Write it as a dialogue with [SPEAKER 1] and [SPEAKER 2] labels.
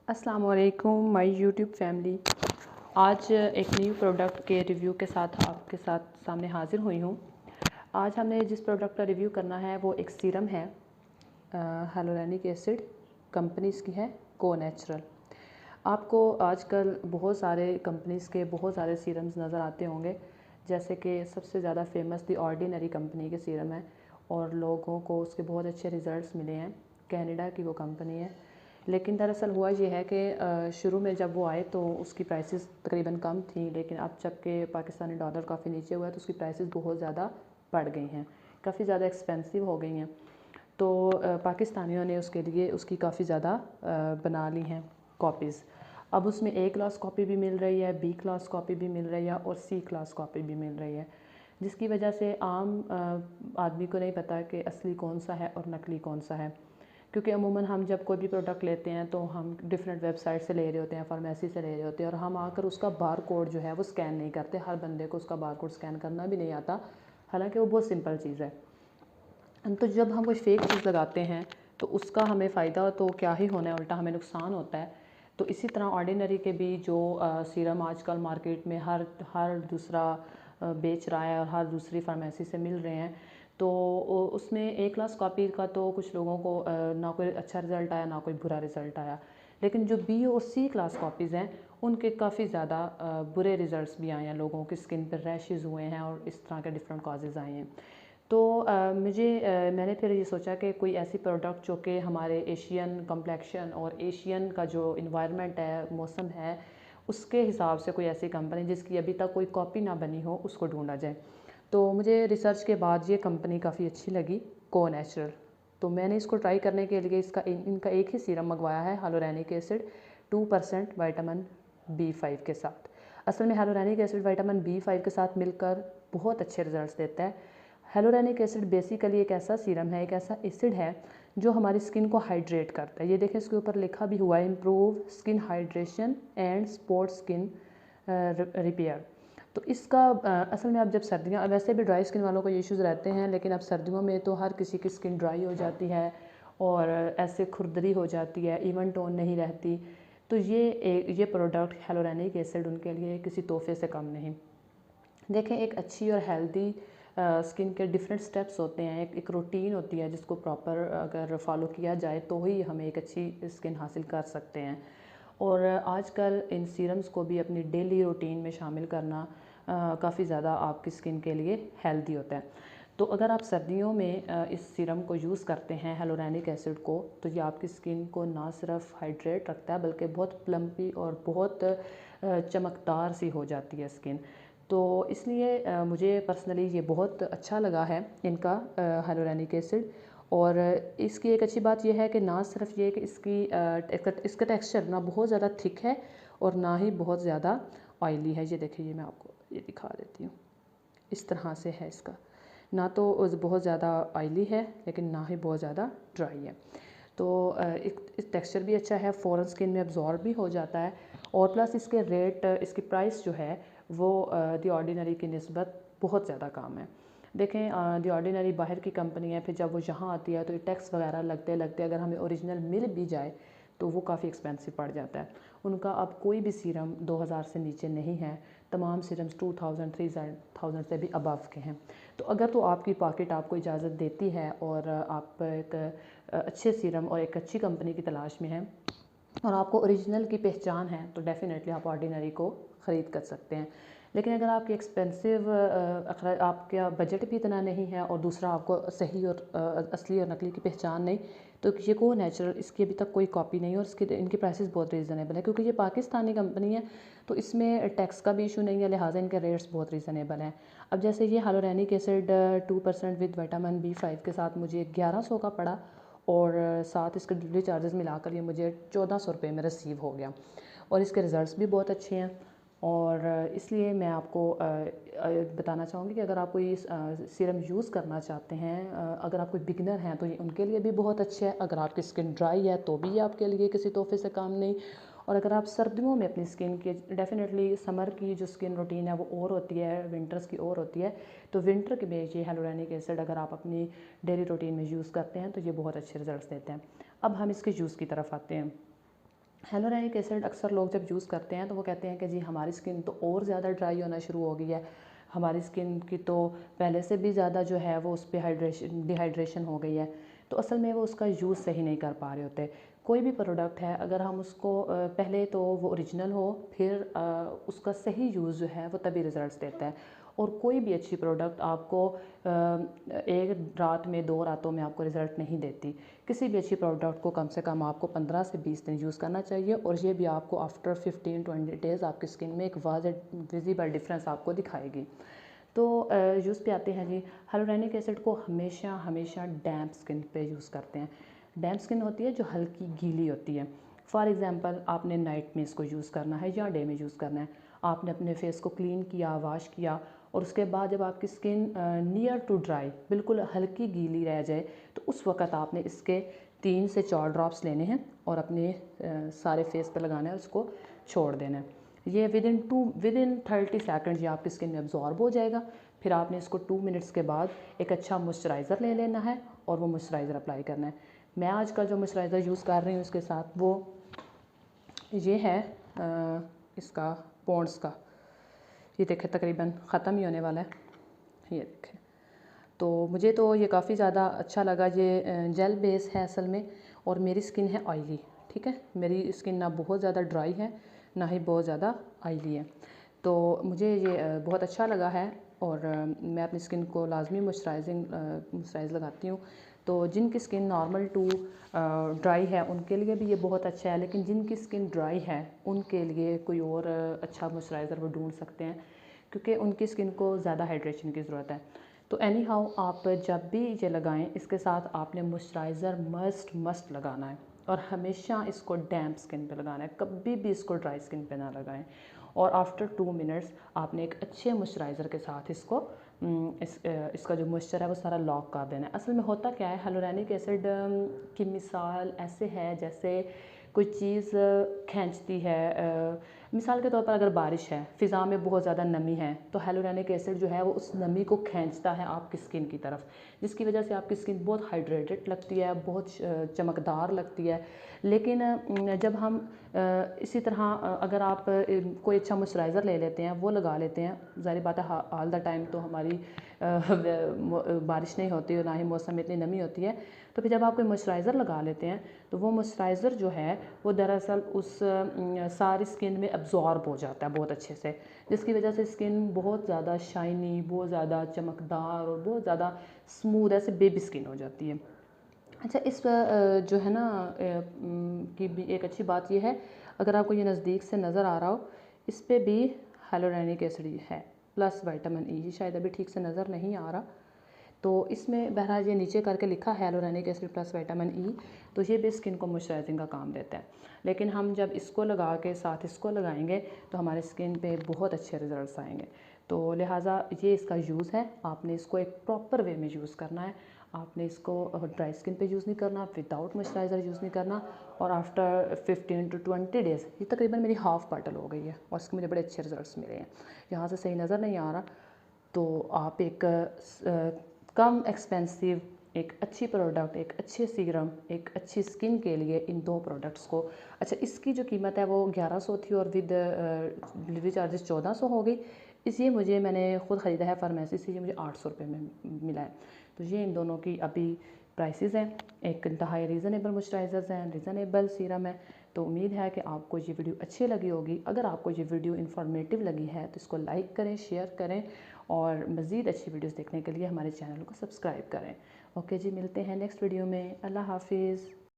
[SPEAKER 1] अस्सलाम वालेकुम my YouTube family. आज एक न्यू प्रोडक्ट के रिव्यू के साथ आपके सामने हाज़िर हुई हूँ। आज हमने जिस प्रोडक्ट का रिव्यू करना है वो एक सीरम है, hyaluronic एसिड कंपनीज़ की है, को नेचुरल। आपको आजकल बहुत सारे कंपनीज़ के बहुत सारे सीरम्स नज़र आते होंगे, जैसे कि सबसे ज़्यादा फेमस दी ऑर्डिनरी कंपनी के सीरम है और लोगों को उसके बहुत अच्छे रिज़ल्ट्स मिले हैं। कनाडा की वो कंपनी है, लेकिन दरअसल हुआ ये है कि शुरू में जब वो आए तो उसकी प्राइसेस तकरीबन कम थी, लेकिन अब जब के पाकिस्तानी डॉलर काफ़ी नीचे हुआ है तो उसकी प्राइसेस बहुत ज़्यादा बढ़ गई हैं, काफ़ी ज़्यादा एक्सपेंसिव हो गई हैं। तो पाकिस्तानियों ने उसके लिए उसकी काफ़ी ज़्यादा बना ली हैं कॉपीज़। अब उसमें A क्लास कॉपी भी मिल रही है, B क्लास कॉपी भी मिल रही है और C क्लास कॉपी भी मिल रही है, जिसकी वजह से आम आदमी को नहीं पता कि असली कौन सा है और नकली कौन सा है। क्योंकि अमूमन हम जब कोई भी प्रोडक्ट लेते हैं तो हम डिफरेंट वेबसाइट से ले रहे होते हैं, फार्मेसी से ले रहे होते हैं, और हम आकर उसका बार कोड जो है वो स्कैन नहीं करते। हर बंदे को उसका बार कोड स्कैन करना भी नहीं आता, हालांकि वो बहुत सिंपल चीज़ है। तो जब हम कोई फेक चीज़ लगाते हैं तो उसका हमें फ़ायदा तो क्या ही होना है, उल्टा हमें नुकसान होता है। तो इसी तरह ऑर्डिनरी के भी जो सीरम आजकल मार्केट में हर दूसरा बेच रहा है और हर दूसरी फार्मेसी से मिल रहे हैं, तो उसमें A क्लास कॉपी का तो कुछ लोगों को ना कोई अच्छा रिज़ल्ट आया ना कोई बुरा रिज़ल्ट आया, लेकिन जो B और C क्लास कॉपीज़ हैं उनके काफ़ी ज़्यादा बुरे रिज़ल्ट्स भी आए हैं। लोगों की स्किन पर रैशेज़ हुए हैं और इस तरह के डिफरेंट कॉजेज़ आए हैं। तो मैंने फिर ये सोचा कि कोई ऐसी प्रोडक्ट जो कि हमारे एशियन कम्प्लेक्शन और एशियन का जो इन्वायरमेंट है, मौसम है, उसके हिसाब से कोई ऐसी कंपनी जिसकी अभी तक कोई कॉपी ना बनी हो उसको ढूंढा जाए। तो मुझे रिसर्च के बाद ये कंपनी काफ़ी अच्छी लगी, को नेचुरल। तो मैंने इसको ट्राई करने के लिए इनका एक ही सीरम मंगवाया है, hyaluronic एसिड 2% विटामिन B5 के साथ। असल में hyaluronic एसिड विटामिन B5 के साथ मिलकर बहुत अच्छे रिजल्ट्स देता है। hyaluronic एसिड बेसिकली एक ऐसा सीरम है, एक ऐसा एसिड है जो हमारी स्किन को हाइड्रेट करता है। ये देखें, इसके ऊपर लिखा भी हुआ है, improve skin hydration and spot skin repair. तो इसका असल में अब जब सर्दियाँ, वैसे भी ड्राई स्किन वालों को ये इश्यूज़ रहते हैं, लेकिन अब सर्दियों में तो हर किसी की स्किन ड्राई हो जाती है और ऐसे खुरदरी हो जाती है, इवन टोन नहीं रहती। तो ये प्रोडक्ट hyaluronic एसिड उनके लिए किसी तोहफे से कम नहीं। देखें, एक अच्छी और हेल्दी स्किन के डिफरेंट स्टेप्स होते हैं, एक रूटीन होती है जिसको प्रॉपर अगर फॉलो किया जाए तो ही हमें एक अच्छी स्किन हासिल कर सकते हैं। और आजकल इन सीरम्स को भी अपनी डेली रूटीन में शामिल करना काफ़ी ज़्यादा आपकी स्किन के लिए हेल्दी होता है। तो अगर आप सर्दियों में इस सीरम को यूज़ करते हैं, hyaluronic एसिड को, तो ये आपकी स्किन को ना सिर्फ हाइड्रेट रखता है बल्कि बहुत प्लम्पी और बहुत चमकदार सी हो जाती है स्किन। तो इसलिए मुझे पर्सनली ये बहुत अच्छा लगा है इनका hyaluronic एसिड। और इसकी एक अच्छी बात यह है कि ना सिर्फ ये कि इसका टेक्सचर ना बहुत ज़्यादा थिक है और ना ही बहुत ज़्यादा ऑयली है। ये देखिए, ये मैं आपको ये दिखा देती हूँ, इस तरह से है इसका, ना तो बहुत ज़्यादा ऑयली है लेकिन ना ही बहुत ज़्यादा ड्राई है। तो इस टेक्सचर भी अच्छा है, फ़ौरन स्किन में अब्जॉर्ब भी हो जाता है, और प्लस इसके रेट, इसकी प्राइस जो है वो दी ऑर्डिनरी की निस्बत बहुत ज़्यादा कम है। देखें, दी ऑर्डिनरी बाहर की कंपनी है, फिर जब वो यहाँ आती है तो ये टैक्स वगैरह लगते लगते अगर हमें ओरिजिनल मिल भी जाए तो वो काफ़ी एक्सपेंसिव पड़ जाता है। उनका अब कोई भी सीरम 2000 से नीचे नहीं है, तमाम सीरम्स 2000 3000 से भी अबव के हैं। तो अगर तो आपकी पॉकेट आपको इजाज़त देती है और आप एक अच्छे सीरम और एक अच्छी कंपनी की तलाश में हैं और आपको ओरिजिनल की पहचान है, तो डेफ़िनेटली आप ऑर्डिनरी को ख़रीद कर सकते हैं। लेकिन अगर आपकी एक्सपेंसिव आपका बजट भी इतना नहीं है और दूसरा आपको सही और असली और नकली की पहचान नहीं, तो ये को नेचुरल, इसकी अभी तक कोई कॉपी नहीं है और इनके प्राइसेस बहुत रीज़नेबल है, क्योंकि ये पाकिस्तानी कंपनी है तो इसमें टैक्स का भी इशू नहीं है, लिहाजा इनके रेट्स बहुत रीज़नेबल हैं। अब जैसे ये hyaluronic acid 2% with vitamin B5 के साथ मुझे 1100 का पड़ा, और साथ इसके डिलीवरी चार्जेस मिलाकर ये मुझे 1400 रुपये में रिसीव हो गया, और इसके रिज़ल्ट्स भी बहुत अच्छे हैं। और इसलिए मैं आपको बताना चाहूँगी कि अगर आप कोई सीरम यूज़ करना चाहते हैं, अगर आप कोई बिगिनर हैं तो ये उनके लिए भी बहुत अच्छा है। अगर आपकी स्किन ड्राई है तो भी ये आपके लिए किसी तोहफे से काम नहीं। और अगर आप सर्दियों में अपनी स्किन के, डेफिनेटली समर की जो स्किन रूटीन है वो और होती है, विंटर्स की और होती है, तो विंटर के में ये hyaluronic एसिड अगर आप अपनी डेली रूटीन में यूज़ करते हैं तो ये बहुत अच्छे रिजल्ट्स देते हैं। अब हम इसके यूज़ की तरफ आते हैं। हेलोरेनिक एसिड अक्सर लोग जब यूज़ करते हैं तो वो कहते हैं कि जी हमारी स्किन तो और ज़्यादा ड्राई होना शुरू हो गई है, हमारी स्किन की तो पहले से भी ज़्यादा जो है वो उस पर डिहाइड्रेशन हो गई है। तो असल में वो उसका यूज़ सही नहीं कर पा रहे होते। कोई भी प्रोडक्ट है अगर हम उसको पहले तो वो ओरिजिनल हो, फिर उसका सही यूज़ जो है वो तभी रिज़ल्ट्स देता है। और कोई भी अच्छी प्रोडक्ट आपको एक रात में 2 रातों में आपको रिज़ल्ट नहीं देती। किसी भी अच्छी प्रोडक्ट को कम से कम आपको 15 से 20 दिन यूज़ करना चाहिए, और ये भी आपको आफ्टर 15-20 डेज़ आपकी स्किन में एक विजिबल डिफरेंस आपको दिखाएगी। तो यूज़ पे आते हैं जी। हेलोरेनिक एसिड को हमेशा हमेशा डैम्प स्किन पे यूज़ करते हैं। डैम्प स्किन होती है जो हल्की गीली होती है। फॉर एग्ज़ाम्पल आपने नाइट में इसको यूज़ करना है या डे में यूज़ करना है। आपने अपने फेस को क्लीन किया, वॉश किया, और उसके बाद जब आपकी स्किन नियर टू ड्राई, बिल्कुल हल्की गीली रह जाए, तो उस वक़्त आपने इसके 3 से 4 ड्रॉप्स लेने हैं और अपने सारे फेस पे लगाना है, उसको छोड़ देना है। ये विदिन 30 सेकंड ये आपकी स्किन में अब्जॉर्ब हो जाएगा। फिर आपने इसको 2 मिनट्स के बाद एक अच्छा मॉइस्चराइज़र ले लेना है और वो मॉइस्चराइज़र अप्लाई करना है। मैं आजकल जो मॉइस्चराइज़र यूज़ कर रही हूँ उसके साथ वो ये है इसका पॉन्ड्स का। ये देखें तकरीबन ख़त्म ही होने वाला है, ये देखें। तो मुझे तो ये काफ़ी ज़्यादा अच्छा लगा। ये जेल बेस है असल में, और मेरी स्किन है ऑयली, ठीक है। मेरी स्किन ना बहुत ज़्यादा ड्राई है ना ही बहुत ज़्यादा ऑयली है, तो मुझे ये बहुत अच्छा लगा है। और मैं अपनी स्किन को लाजमी मॉइस्चराइज़ लगाती हूँ। तो जिनकी स्किन नॉर्मल टू ड्राई है उनके लिए भी ये बहुत अच्छा है, लेकिन जिनकी स्किन ड्राई है उनके लिए कोई और अच्छा मॉइस्चराइज़र वो ढूंढ सकते हैं, क्योंकि उनकी स्किन को ज़्यादा हाइड्रेशन की ज़रूरत है। तो एनी हाउ आप जब भी ये लगाएं, इसके साथ आपने मॉइस्चराइज़र मस्ट लगाना है, और हमेशा इसको डैम्प स्किन पे लगाना है, कभी भी इसको ड्राई स्किन पे ना लगाएं। और आफ्टर 2 मिनट्स आपने एक अच्छे मॉइस्चराइज़र के साथ इसको इसका जो मॉइस्चर है वो सारा लॉक कर देना है। असल में होता क्या है, हेलोरेनिक एसिड की मिसाल ऐसे है जैसे कोई चीज़ खींचती है। मिसाल के तौर पर अगर बारिश है, फ़िज़ा में बहुत ज़्यादा नमी है, तो हेलोरेनिक एसिड जो है वो उस नमी को खींचता है आपकी स्किन की तरफ, जिसकी वजह से आपकी स्किन बहुत हाइड्रेटेड लगती है, बहुत चमकदार लगती है। लेकिन जब हम इसी तरह अगर आप कोई अच्छा मॉइस्चराइज़र ले लेते हैं, वो लगा लेते हैं, ज़ाहिर बात है ऑल द टाइम तो हमारी बारिश नहीं होती और ना ही मौसम में इतनी नमी होती है, तो फिर जब आप कोई मॉइस्चराइज़र लगा लेते हैं तो वो मॉइस्चराइज़र जो है वो दरअसल उस सारी स्किन में अब्जॉर्ब हो जाता है बहुत अच्छे से, जिसकी वजह से स्किन बहुत ज़्यादा शाइनी, बहुत ज़्यादा चमकदार और बहुत ज़्यादा स्मूथ, ऐसे बेबी स्किन हो जाती है। अच्छा, इस जो है ना कि भी एक अच्छी बात ये है, अगर आपको ये नज़दीक से नज़र आ रहा हो, इस पे भी हेलोरेनिक एसिड है प्लस विटामिन ई। शायद अभी ठीक से नज़र नहीं आ रहा, तो इसमें बहरहाल ये नीचे करके लिखा है हेलोरेनिक एसिड प्लस विटामिन ई, तो ये भी स्किन को मॉइस्चराइजिंग का काम देता है। लेकिन हम जब इसको लगा के साथ इसको लगाएंगे तो हमारे स्किन पे बहुत अच्छे रिजल्ट्स आएंगे। तो लिहाजा ये इसका यूज़ है, आपने इसको एक प्रॉपर वे में यूज़ करना है। आपने इसको ड्राई स्किन पे यूज़ नहीं करना, विदाउट मॉइस्चराइज़र यूज़ नहीं करना। और आफ्टर 15 to 20 डेज़, ये तकरीबन मेरी हाफ़ बॉटल हो गई है और इसके मुझे बड़े अच्छे रिजल्ट्स मिले हैं। यहाँ से सही नज़र नहीं आ रहा, तो आप एक कम एक्सपेंसिव, एक अच्छी प्रोडक्ट, एक अच्छे सीरम, एक अच्छी स्किन के लिए इन 2 प्रोडक्ट्स को, अच्छा इसकी जो कीमत है वो 1100 थी और विद डिलीवरी चार्जेस 1400 हो गई। इसलिए मैंने ख़ुद ख़रीदा है फार्मेसी से, ये मुझे 800 रुपये में मिला है। तो ये इन दोनों की अभी प्राइसेस हैं, एक इंतहाई रीज़नेबल मॉइस्चराइज़र्स हैं, रीज़नेबल सीरम है। तो उम्मीद है कि आपको ये वीडियो अच्छी लगी होगी। अगर आपको ये वीडियो इन्फॉर्मेटिव लगी है तो इसको लाइक करें, शेयर करें, और मज़ीद अच्छी वीडियोस देखने के लिए हमारे चैनल को सब्सक्राइब करें। ओके जी, मिलते हैं नेक्स्ट वीडियो में। अल्लाह हाफिज़।